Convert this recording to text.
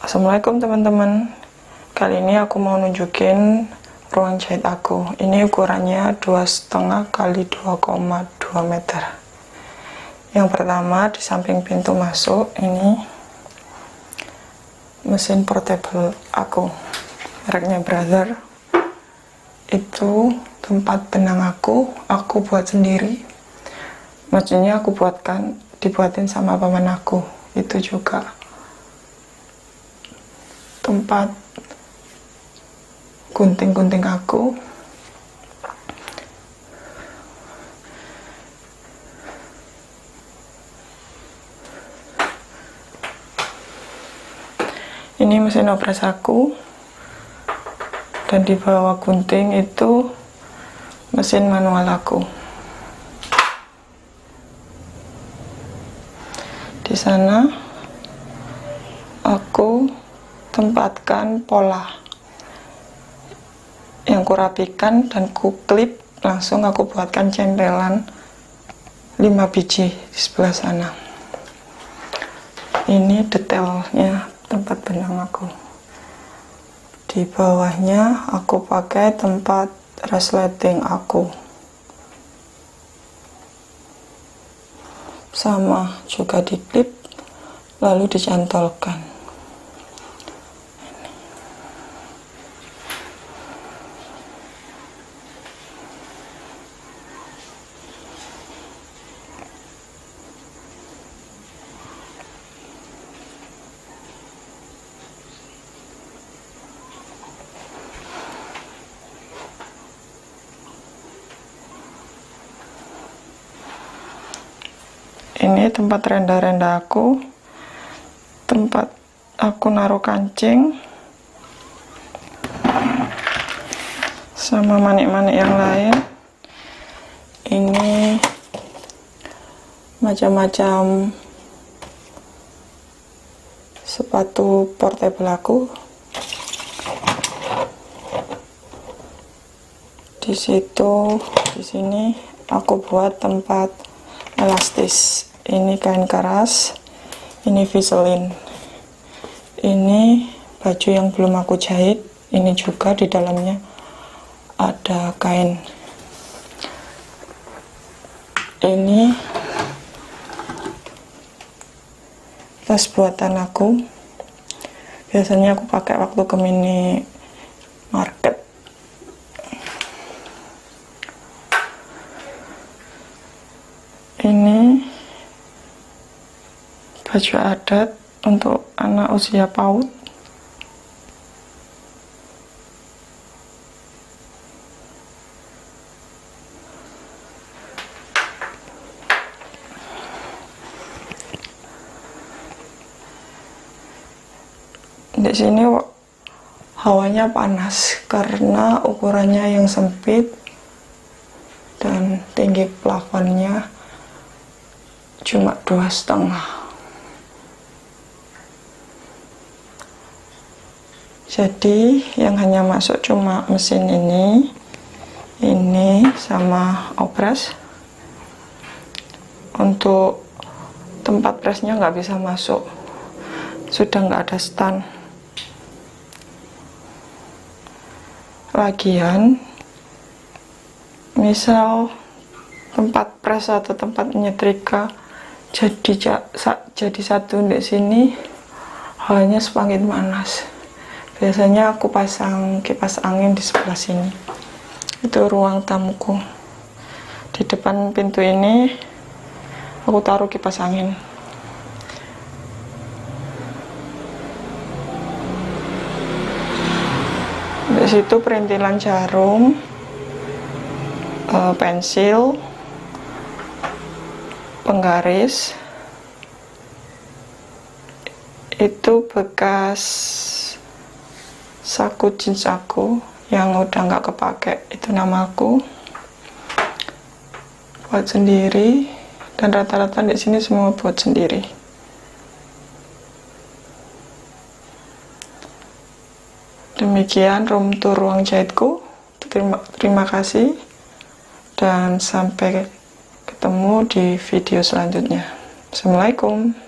Assalamualaikum teman-teman. Kali ini aku mau nunjukin ruang jahit aku. Ini ukurannya 2,5 kali 2,2 meter. Yang pertama, di samping pintu masuk ini mesin portable aku, mereknya Brother. Itu tempat benang aku buat sendiri. Maksudnya aku dibuatin sama paman aku. Itu juga tempat gunting-gunting aku. Ini mesin obras aku, dan di bawah gunting itu mesin manual aku. Di sana aku tempatkan pola yang kurapikan dan kuklip, langsung aku buatkan centelan 5 biji di sebelah sana. Ini detailnya tempat benang aku. Di bawahnya aku pakai tempat resleting aku, sama juga diklip lalu dicantolkan. Ini tempat renda-renda aku, tempat aku naruh kancing sama manik-manik yang lain. Ini macam-macam sepatu portable aku. Di sini aku buat tempat elastis. Ini kain keras, ini Vaseline. Ini baju yang belum aku jahit. Ini juga di dalamnya ada kain. Ini tas buatan aku. Biasanya aku pakai waktu ke minimarket. Ini baju adat untuk anak usia PAUD. Di sini hawanya panas karena ukurannya yang sempit dan tinggi plafonnya cuma 2,5. Jadi yang hanya masuk cuma mesin ini sama obras. Untuk tempat presnya nggak bisa masuk, sudah nggak ada stand. Lagian misal tempat pres atau tempat nyetrika jadi satu di sini, hanya semakin panas. Biasanya aku pasang kipas angin di sebelah sini. Itu ruang tamuku. Di depan pintu ini aku taruh kipas angin. Di situ perintilan jarum, pensil, penggaris. Itu bekas saku jeans aku yang udah nggak kepake. Itu namaku, buat sendiri, dan rata-rata di sini semua buat sendiri. Demikian room tour ruang jahitku. Terima kasih, dan sampai ketemu di video selanjutnya. Assalamualaikum.